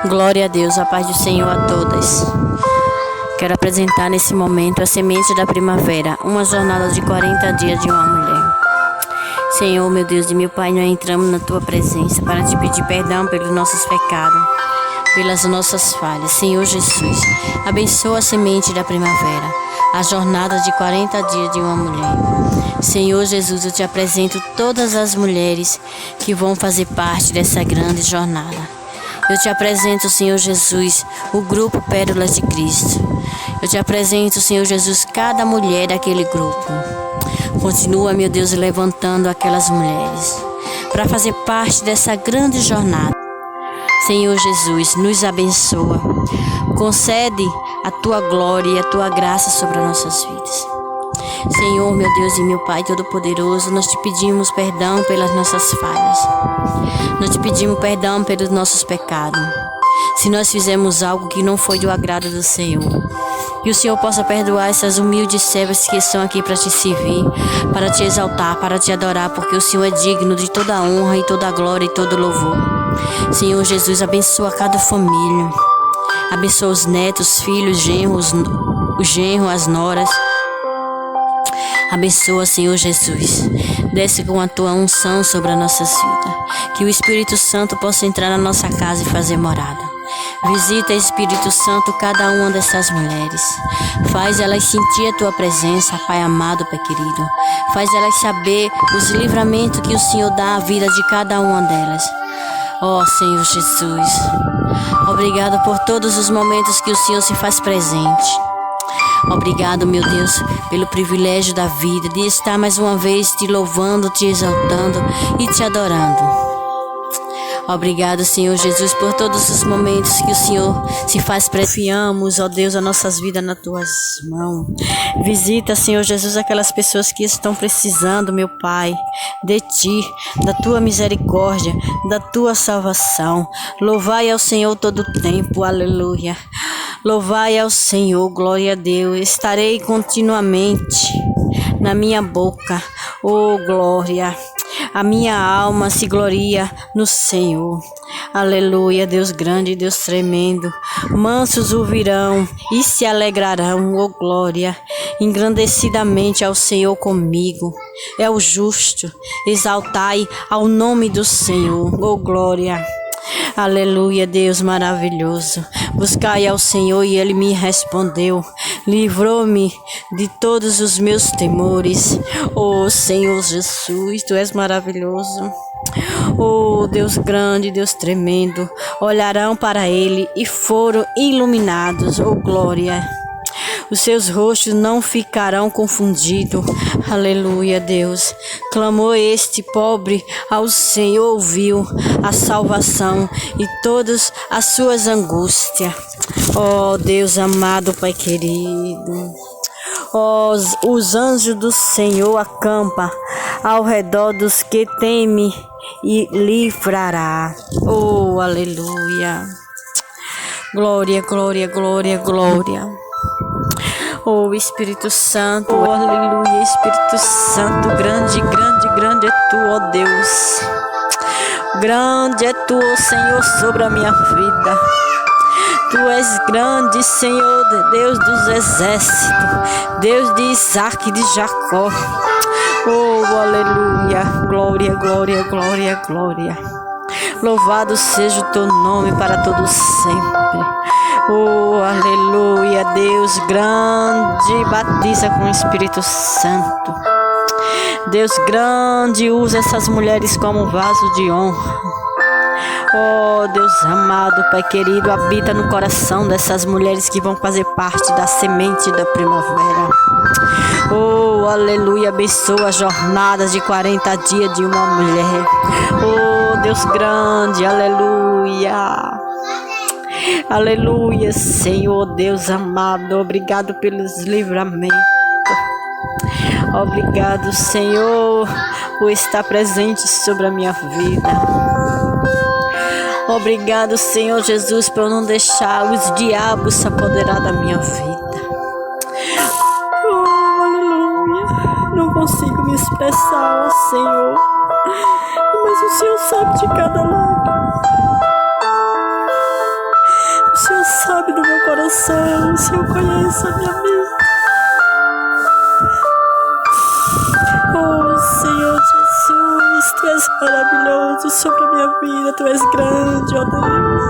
Glória a Deus, a paz do Senhor a todas. Quero apresentar nesse momento a semente da primavera, uma jornada de 40 dias de uma mulher. Senhor, meu Deus e meu Pai, nós entramos na Tua presença para te pedir perdão pelos nossos pecados, pelas nossas falhas. Senhor Jesus, abençoa a semente da primavera, a jornada de 40 dias de uma mulher. Senhor Jesus, eu te apresento todas as mulheres que vão fazer parte dessa grande jornada. Eu te apresento, Senhor Jesus, o grupo Pérolas de Cristo. Eu te apresento, Senhor Jesus, cada mulher daquele grupo. Continua, meu Deus, levantando aquelas mulheres para fazer parte dessa grande jornada. Senhor Jesus, nos abençoa. Concede a Tua glória e a Tua graça sobre as nossas vidas. Senhor, meu Deus e meu Pai Todo-Poderoso, nós te pedimos perdão pelas nossas falhas. Nós te pedimos perdão pelos nossos pecados. Se nós fizemos algo que não foi do agrado do Senhor, que o Senhor possa perdoar essas humildes servas que estão aqui para te servir, para te exaltar, para te adorar, porque o Senhor é digno de toda a honra e toda a glória e todo o louvor. Senhor Jesus, abençoa cada família. Abençoa os netos, filhos, genros, os genros, as noras. Abençoa, Senhor Jesus. Desce com a Tua unção sobre as nossas vidas. Que o Espírito Santo possa entrar na nossa casa e fazer morada. Visita, Espírito Santo, cada uma dessas mulheres. Faz elas sentir a Tua presença, Pai amado, Pai querido. Faz elas saber os livramentos que o Senhor dá à vida de cada uma delas. Ó Senhor Jesus, obrigado por todos os momentos que o Senhor se faz presente. Obrigado, meu Deus, pelo privilégio da vida, de estar mais uma vez te louvando, te exaltando e te adorando. Obrigado, Senhor Jesus, por todos os momentos que o Senhor se faz presente. Confiamos, ó Deus, as nossas vidas nas Tuas mãos. Visita, Senhor Jesus, aquelas pessoas que estão precisando, meu Pai, de Ti, da Tua misericórdia, da Tua salvação. Louvai ao Senhor todo o tempo, aleluia. Louvai ao Senhor, glória a Deus. Estarei continuamente na minha boca, oh glória. A minha alma se gloria no Senhor. Aleluia, Deus grande, Deus tremendo. Mansos ouvirão e se alegrarão, oh glória. Engrandecidamente ao Senhor comigo. É o justo. Exaltai ao nome do Senhor, oh glória. Aleluia, Deus maravilhoso. Buscai ao Senhor e Ele me respondeu. Livrou-me de todos os meus temores. Oh Senhor Jesus, Tu és maravilhoso. Oh Deus grande, Deus tremendo. Olharão para Ele e foram iluminados. Oh glória. Os seus rostos não ficarão confundidos. Aleluia, Deus. Clamou este pobre ao Senhor, ouviu a salvação e todas as suas angústias. Oh, Deus amado, Pai querido. Oh, os anjos do Senhor acampam ao redor dos que temem e livrará. Oh, aleluia. Glória, glória, glória, glória. Oh Espírito Santo, oh, aleluia, Espírito Santo, grande, grande, grande é Tu, ó Deus. Grande é Tu, ó Senhor, sobre a minha vida. Tu és grande, Senhor, Deus dos exércitos, Deus de Isaac e de Jacó. Oh, aleluia, glória, glória, glória, glória. Louvado seja o Teu nome para todo sempre. Oh, aleluia, Deus grande, batiza com o Espírito Santo. Deus grande, usa essas mulheres como vaso de honra. Oh, Deus amado, Pai querido, habita no coração dessas mulheres que vão fazer parte da semente da primavera. Oh, aleluia, abençoa as jornadas de 40 dias de uma mulher. Oh, Deus grande, aleluia. Aleluia, Senhor Deus amado, obrigado pelos livramentos. Obrigado, Senhor, por estar presente sobre a minha vida. Obrigado, Senhor Jesus, por não deixar os diabos se apoderar da minha vida. Oh, aleluia. Não consigo me expressar, ó Senhor, mas o Senhor sabe de cada lágrima. coração, o Senhor conhece a minha vida. Oh, Senhor Jesus, Tu és maravilhoso sobre a minha vida, Tu és grande, ó Deus.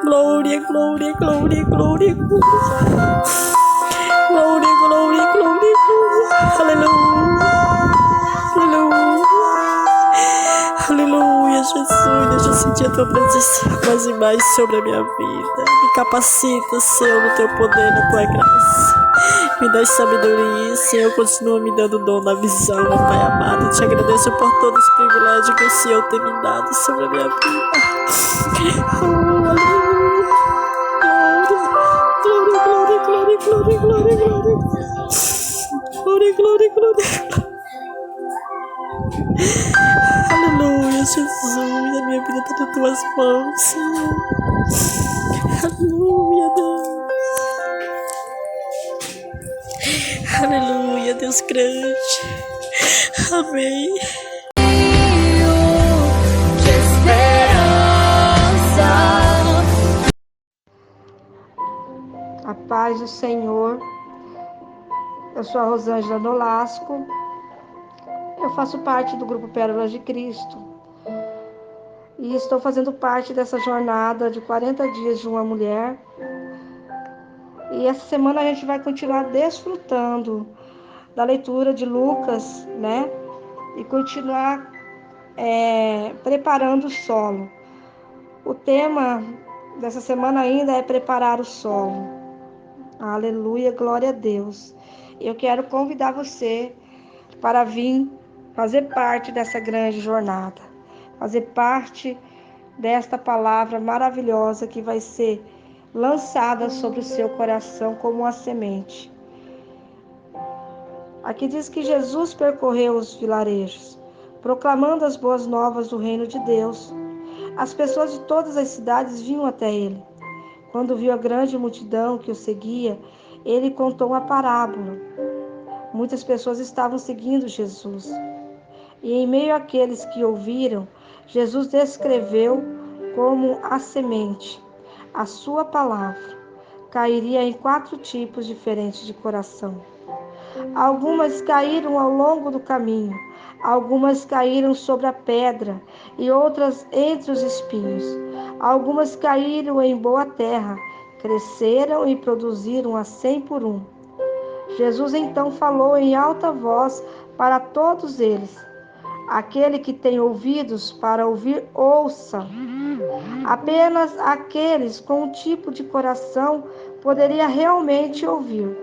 Glória, glória, glória, glória, glória. Glória, glória, glória, glória. Aleluia. Aleluia. Aleluia, Jesus. Deixa eu sentir a Tua presença mais e mais sobre a minha vida. Me capacita, Senhor, no Teu poder, na Tua graça. Me dá sabedoria, Senhor, continua me dando o dom da visão, ó Pai amado. Eu te agradeço por todos os privilégios que o Senhor tem me dado sobre a minha vida. Oh, aleluia. Glória, glória, glória, glória, glória. Glória, glória, glória. Aleluia, Jesus. A minha vida está nas Tuas mãos, Senhor. Aleluia, Deus. Aleluia, Deus grande. Amém. A paz do Senhor. Eu sou a Rosângela Nolasco. Eu faço parte do grupo Pérolas de Cristo. E estou fazendo parte dessa jornada de 40 dias de uma mulher. E essa semana a gente vai continuar desfrutando da leitura de Lucas, né? E continuar preparando o solo. O tema dessa semana ainda é preparar o solo. Aleluia, glória a Deus. Eu quero convidar você para vir fazer parte dessa grande jornada, fazer parte desta palavra maravilhosa que vai ser lançada sobre o seu coração como uma semente. Aqui diz que Jesus percorreu os vilarejos, proclamando as boas novas do reino de Deus. As pessoas de todas as cidades vinham até ele. Quando viu a grande multidão que o seguia, ele contou uma parábola. Muitas pessoas estavam seguindo Jesus. E em meio àqueles que ouviram, Jesus descreveu como a semente. A sua palavra cairia em 4 tipos diferentes de coração. Algumas caíram ao longo do caminho, algumas caíram sobre a pedra e outras entre os espinhos. Algumas caíram em boa terra, cresceram e produziram a 100 por 1. Jesus então falou em alta voz para todos eles: aquele que tem ouvidos para ouvir, ouça. Apenas aqueles com um tipo de coração poderia realmente ouvir.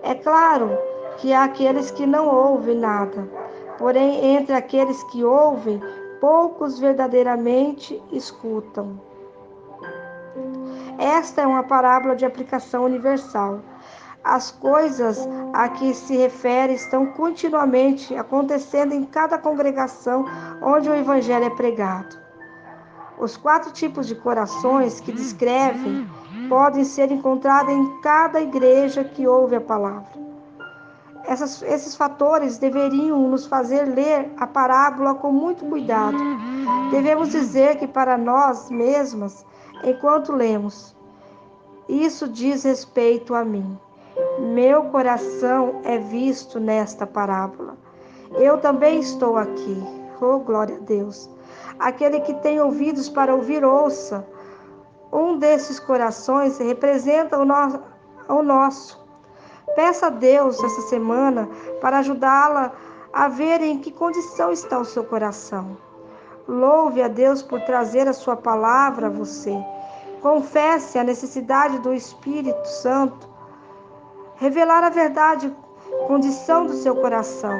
É claro que há aqueles que não ouvem nada, porém entre aqueles que ouvem, poucos verdadeiramente escutam. Esta é uma parábola de aplicação universal. As coisas a que se refere estão continuamente acontecendo em cada congregação onde o evangelho é pregado. Os 4 tipos de corações que descrevem podem ser encontrados em cada igreja que ouve a palavra. Esses fatores deveriam nos fazer ler a parábola com muito cuidado. Devemos dizer que para nós mesmas, enquanto lemos, isso diz respeito a mim. Meu coração é visto nesta parábola. Eu também estou aqui. Oh, glória a Deus. Aquele que tem ouvidos para ouvir, ouça. Um desses corações representa o nosso. Peça a Deus essa semana para ajudá-la a ver em que condição está o seu coração. Louve a Deus por trazer a sua palavra a você. Confesse a necessidade do Espírito Santo revelar a verdade, condição do seu coração.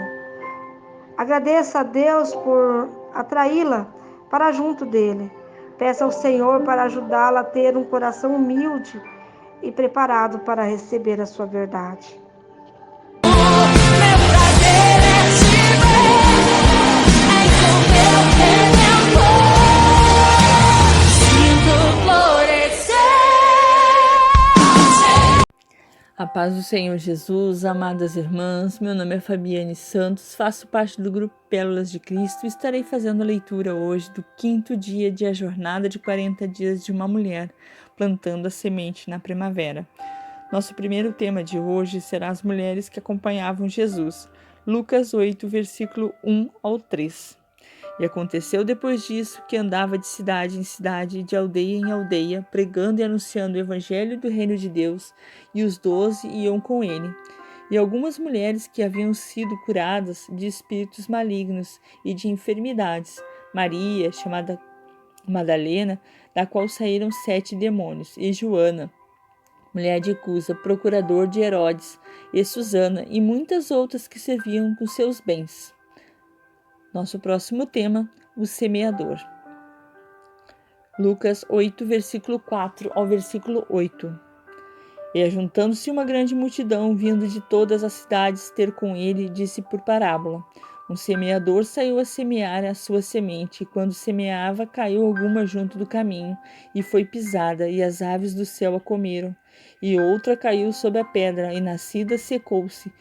Agradeça a Deus por atraí-la para junto dele. Peça ao Senhor para ajudá-la a ter um coração humilde e preparado para receber a sua verdade. A paz do Senhor Jesus, amadas irmãs, meu nome é Fabiane Santos, faço parte do grupo Pérolas de Cristo e estarei fazendo a leitura hoje do 5º dia de A Jornada de 40 Dias de uma Mulher, plantando a semente na primavera. Nosso primeiro tema de hoje será as mulheres que acompanhavam Jesus. Lucas 8, versículo 1 ao 3. E aconteceu depois disso que andava de cidade em cidade, de aldeia em aldeia, pregando e anunciando o evangelho do reino de Deus, e os 12 iam com ele. E algumas mulheres que haviam sido curadas de espíritos malignos e de enfermidades, Maria, chamada Madalena, da qual saíram 7 demônios, e Joana, mulher de Cusa, procurador de Herodes, e Susana, e muitas outras que serviam com seus bens. Nosso próximo tema, o semeador. Lucas 8, versículo 4 ao versículo 8. E ajuntando-se uma grande multidão, vindo de todas as cidades ter com ele, disse por parábola: Um semeador saiu a semear a sua semente, e quando semeava, caiu alguma junto do caminho, e foi pisada, e as aves do céu a comeram. E outra caiu sob a pedra, e nascida secou-se,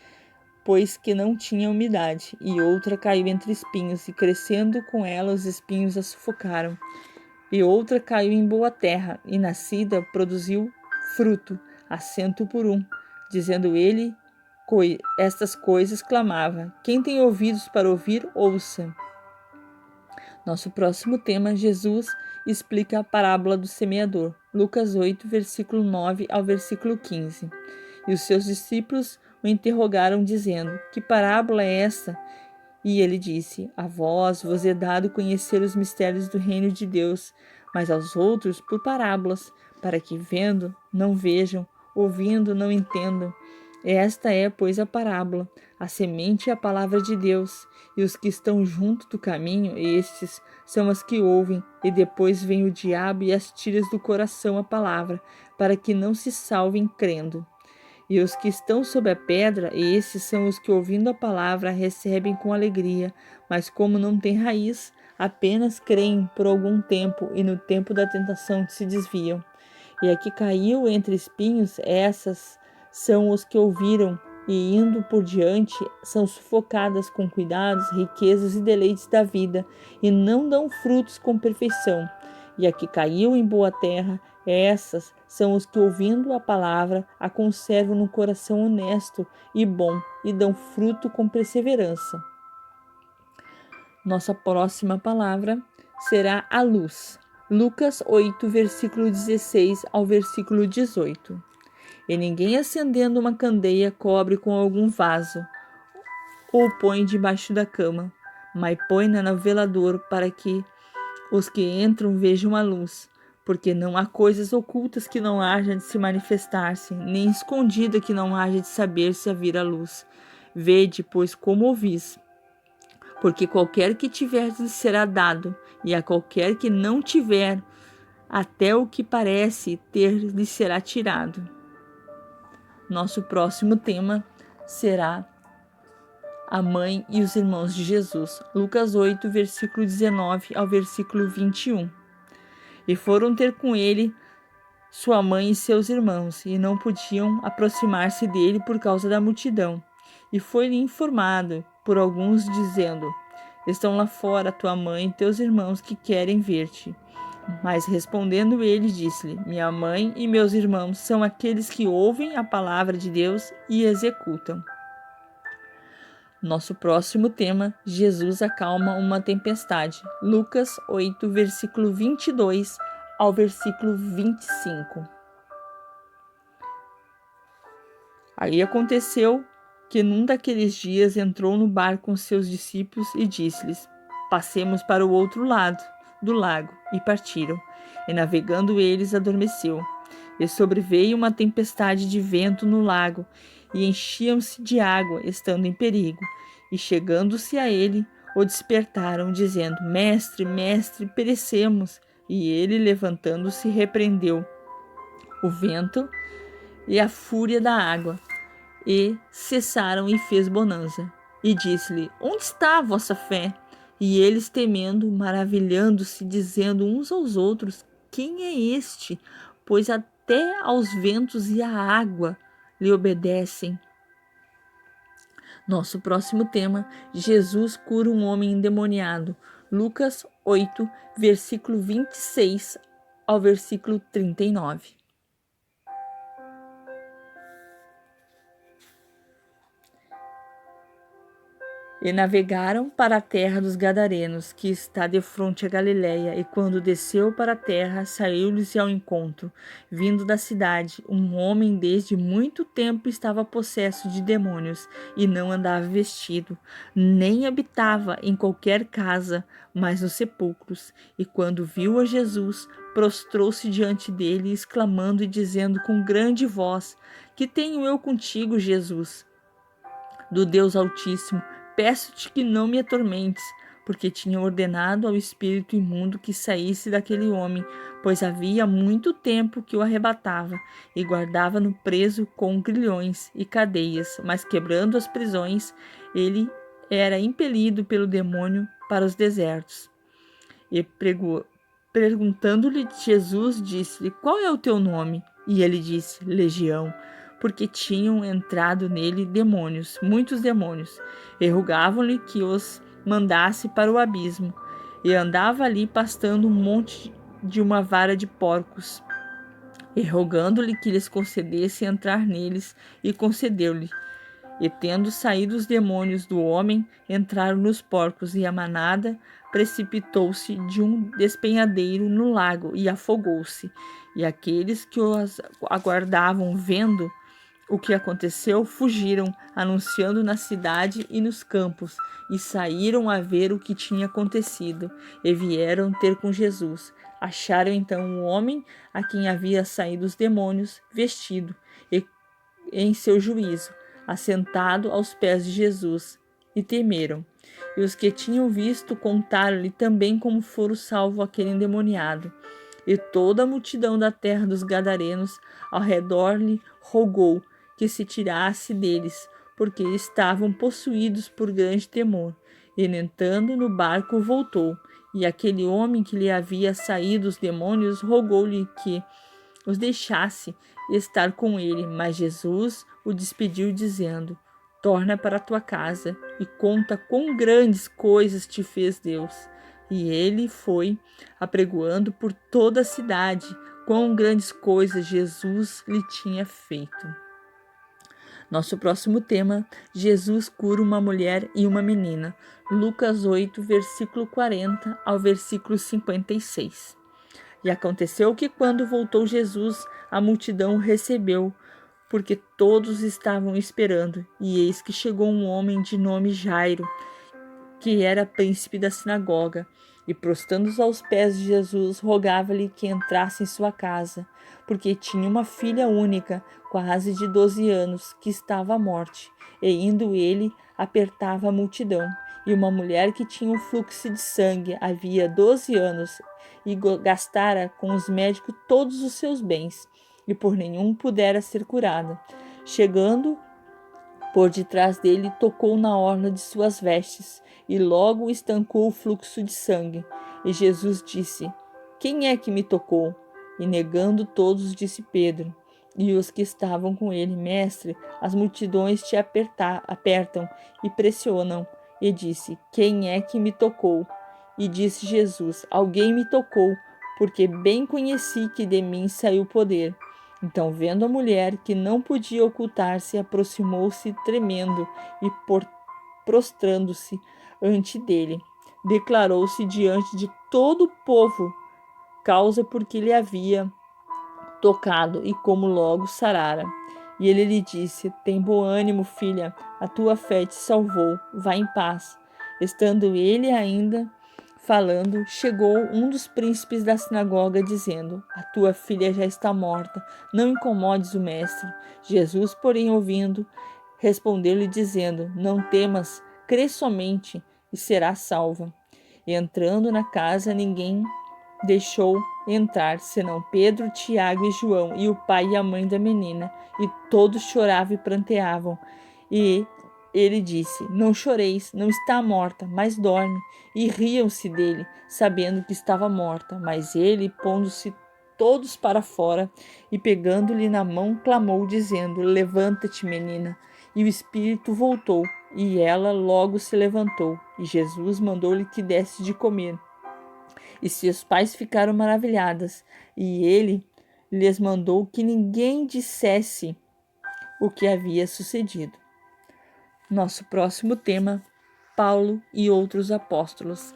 pois que não tinha umidade. E outra caiu entre espinhos, e crescendo com ela os espinhos a sufocaram. E outra caiu em boa terra, e nascida produziu fruto, a 100 por 1. Dizendo ele estas coisas, clamava: Quem tem ouvidos para ouvir, ouça. Nosso próximo tema, Jesus explica a parábola do semeador. Lucas 8, versículo 9 ao versículo 15. E os seus discípulos o interrogaram, dizendo: Que parábola é essa? E ele disse: A vós vos é dado conhecer os mistérios do reino de Deus, mas aos outros por parábolas, para que vendo não vejam, ouvindo não entendam. Esta é, pois, a parábola. A semente é a palavra de Deus, e os que estão junto do caminho, estes são as que ouvem, e depois vem o diabo e as tira do coração a palavra, para que não se salvem crendo. E os que estão sob a pedra, esses são os que, ouvindo a palavra, recebem com alegria, mas como não têm raiz, apenas creem por algum tempo, e no tempo da tentação se desviam. E a que caiu entre espinhos, essas são os que ouviram, e indo por diante, são sufocadas com cuidados, riquezas e deleites da vida, e não dão frutos com perfeição. E a que caiu em boa terra, essas são os que, ouvindo a palavra, a conservam no coração honesto e bom, e dão fruto com perseverança. Nossa próxima palavra será a luz. Lucas 8, versículo 16 ao versículo 18. E ninguém acendendo uma candeia cobre com algum vaso, ou põe debaixo da cama, mas põe-na no velador, para que os que entram vejam a luz. Porque não há coisas ocultas que não haja de se manifestar-se, nem escondida que não haja de saber-se a vir à luz. Vede, pois, como ouvis. Porque qualquer que tiver lhe será dado, e a qualquer que não tiver, até o que parece ter lhe será tirado. Nosso próximo tema será a mãe e os irmãos de Jesus. Lucas 8, versículo 19 ao versículo 21. E foram ter com ele sua mãe e seus irmãos, e não podiam aproximar-se dele por causa da multidão. E foi-lhe informado por alguns, dizendo: Estão lá fora tua mãe e teus irmãos que querem ver-te. Mas respondendo ele, disse-lhe: Minha mãe e meus irmãos são aqueles que ouvem a palavra de Deus e executam. Nosso próximo tema, Jesus acalma uma tempestade. Lucas 8, versículo 22 ao versículo 25. Aí aconteceu que num daqueles dias entrou no barco com seus discípulos e disse-lhes: Passemos para o outro lado do lago, e partiram. E navegando eles, adormeceu. E sobreveio uma tempestade de vento no lago, e enchiam-se de água, estando em perigo. E chegando-se a ele, o despertaram, dizendo: Mestre, mestre, perecemos. E ele, levantando-se, repreendeu o vento e a fúria da água, e cessaram, e fez bonança. E disse-lhe: Onde está a vossa fé? E eles, temendo, maravilhando-se, dizendo uns aos outros: Quem é este? Pois até aos ventos e à água lhe obedecem. Nosso próximo tema: Jesus cura um homem endemoniado. Lucas 8, versículo 26 ao versículo 39. E navegaram para a terra dos Gadarenos, que está defronte a Galiléia, e quando desceu para a terra, saiu-lhes ao encontro, vindo da cidade. Um homem desde muito tempo estava possesso de demônios, e não andava vestido, nem habitava em qualquer casa, mas nos sepulcros. E quando viu a Jesus, prostrou-se diante dele, exclamando e dizendo com grande voz: Que tenho eu contigo, Jesus, do Deus Altíssimo? Peço-te que não me atormentes, porque tinha ordenado ao espírito imundo que saísse daquele homem, pois havia muito tempo que o arrebatava, e guardava-no preso com grilhões e cadeias, mas quebrando as prisões, ele era impelido pelo demônio para os desertos. E perguntando-lhe Jesus, disse-lhe: Qual é o teu nome? E ele disse: Legião, porque tinham entrado nele demônios, muitos demônios, e rogavam-lhe que os mandasse para o abismo, e andava ali pastando um monte de uma vara de porcos, e rogando-lhe que lhes concedesse entrar neles, e concedeu-lhe. E tendo saído os demônios do homem, entraram nos porcos, e a manada precipitou-se de um despenhadeiro no lago, e afogou-se. E aqueles que os aguardavam, vendo o que aconteceu, fugiram, anunciando na cidade e nos campos, e saíram a ver o que tinha acontecido, e vieram ter com Jesus. Acharam então o homem a quem havia saído os demônios, vestido, e em seu juízo, assentado aos pés de Jesus, e temeram. E os que tinham visto contaram-lhe também como fora salvo aquele endemoniado. E toda a multidão da terra dos Gadarenos ao redor lhe rogou que se tirasse deles, porque estavam possuídos por grande temor. E entrando no barco voltou, e aquele homem que lhe havia saído os demônios rogou-lhe que os deixasse estar com ele, mas Jesus o despediu, dizendo: Torna para tua casa e conta quão grandes coisas te fez Deus. E ele foi apregoando por toda a cidade quão grandes coisas Jesus lhe tinha feito. Nosso próximo tema: Jesus cura uma mulher e uma menina. Lucas 8, versículo 40 ao versículo 56. E aconteceu que, quando voltou Jesus, a multidão o recebeu, porque todos estavam esperando. E eis que chegou um homem de nome Jairo, que era príncipe da sinagoga, e prostrando-se aos pés de Jesus, rogava-lhe que entrasse em sua casa, porque tinha uma filha única, quase de 12 anos, que estava à morte. E indo ele, apertava a multidão. E uma mulher que tinha um fluxo de sangue havia 12 anos, e gastara com os médicos todos os seus bens, e por nenhum pudera ser curada. Chegando por detrás dele, tocou na orla de suas vestes, e logo estancou o fluxo de sangue. E Jesus disse: Quem é que me tocou? E negando todos, disse Pedro. E os que estavam com ele: Mestre, as multidões te apertam e pressionam. E disse: Quem é que me tocou? E disse Jesus: Alguém me tocou, porque bem conheci que de mim saiu poder. Então, vendo a mulher que não podia ocultar-se, aproximou-se tremendo e, prostrando-se ante dele, declarou-se diante de todo o povo causa porque lhe havia tocado e como logo sarara. E ele lhe disse: Tem bom ânimo, filha, a tua fé te salvou, vá em paz. Estando ele ainda falando, chegou um dos príncipes da sinagoga, dizendo: A tua filha já está morta, não incomodes o mestre. Jesus, porém, ouvindo, respondeu-lhe, dizendo: Não temas, crê somente, e será salva. E entrando na casa, ninguém deixou entrar, senão Pedro, Tiago e João, e o pai e a mãe da menina, e todos choravam e pranteavam. E ele disse: Não choreis, não está morta, mas dorme. E riam-se dele, sabendo que estava morta. Mas ele, pondo-se todos para fora e pegando-lhe na mão, clamou, dizendo: Levanta-te, menina. E o espírito voltou, e ela logo se levantou. E Jesus mandou-lhe que desse de comer. E seus pais ficaram maravilhados, e ele lhes mandou que ninguém dissesse o que havia sucedido. Nosso próximo tema, Paulo e outros apóstolos.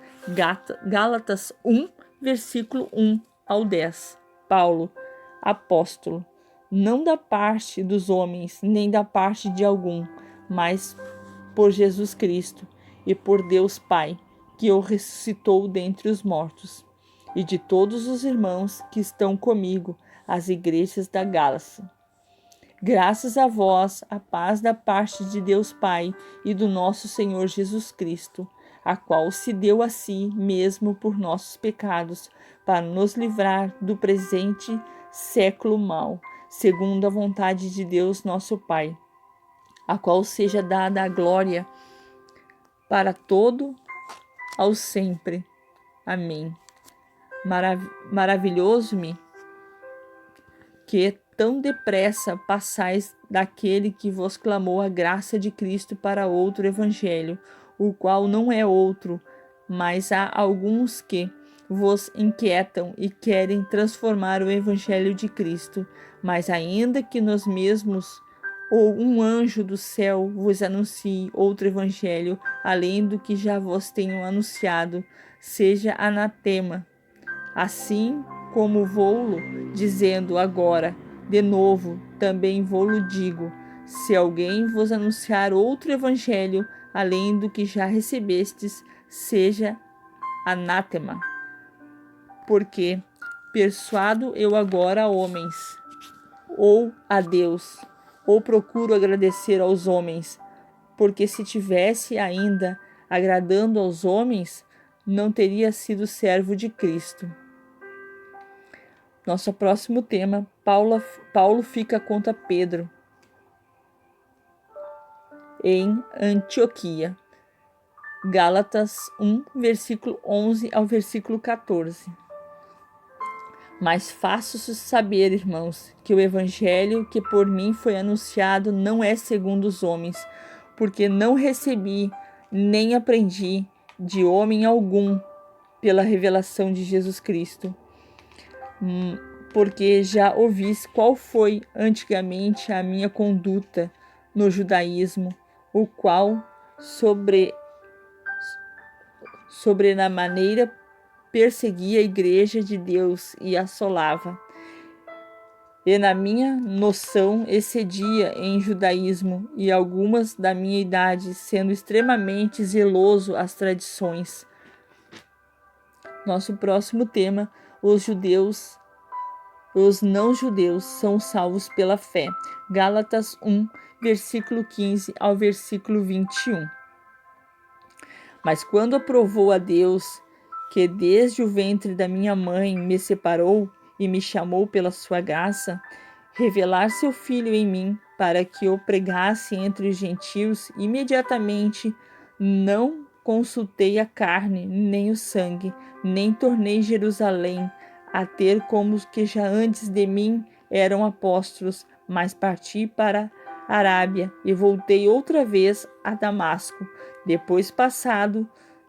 Gálatas 1, versículo 1 ao 10. Paulo, apóstolo, não da parte dos homens, nem da parte de algum, mas por Jesus Cristo e por Deus Pai, que o ressuscitou dentre os mortos, e de todos os irmãos que estão comigo, as igrejas da Gálacia. Graças a vós, a paz da parte de Deus Pai e do nosso Senhor Jesus Cristo, a qual se deu a si mesmo por nossos pecados, para nos livrar do presente século mau, segundo a vontade de Deus nosso Pai, a qual seja dada a glória para todo ao sempre. Amém. Maravilhoso-me que tão depressa passais daquele que vos clamou a graça de Cristo para outro evangelho, o qual não é outro, mas há alguns que vos inquietam e querem transformar o evangelho de Cristo, mas ainda que nós mesmos ou um anjo do céu vos anuncie outro evangelho, além do que já vos tenho anunciado, seja anatema. Assim como vou-lo dizendo agora, de novo, também vou-lo digo, se alguém vos anunciar outro evangelho, além do que já recebestes, seja anátema. Porque persuado eu agora a homens, ou a Deus, ou procuro agradecer aos homens, porque se tivesse ainda agradando aos homens, não teria sido servo de Cristo. Nosso próximo tema, Paulo fica contra Pedro em Antioquia. Gálatas 1, versículo 11 ao versículo 14. Mas faço-vos saber, irmãos, que o evangelho que por mim foi anunciado não é segundo os homens, porque não recebi nem aprendi de homem algum pela revelação de Jesus Cristo. Porque já ouvis qual foi antigamente a minha conduta no judaísmo, o qual sobre na maneira perseguia a igreja de Deus e assolava. E na minha noção excedia em judaísmo e algumas da minha idade, sendo extremamente zeloso às tradições. Nosso próximo tema, os não-judeus são salvos pela fé. Gálatas 1, versículo 15 ao versículo 21. Mas quando aprovou a Deus, que desde o ventre da minha mãe me separou e me chamou pela sua graça, revelar seu Filho em mim, para que eu pregasse entre os gentios, imediatamente não consultei a carne, nem o sangue, nem tornei Jerusalém a ter como os que já antes de mim eram apóstolos, mas parti para a Arábia e voltei outra vez a Damasco. Depois passado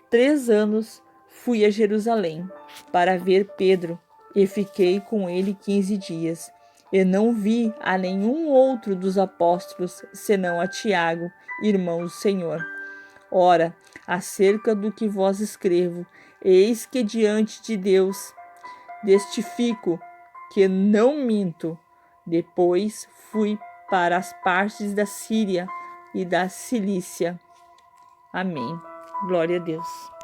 3 anos, fui a Jerusalém para ver Pedro e fiquei com ele 15 dias. E não vi a nenhum outro dos apóstolos, senão a Tiago, irmão do Senhor. Ora, acerca do que vos escrevo, eis que diante de Deus testifico que não minto. Depois fui para as partes da Síria e da Cilícia. Amém. Glória a Deus.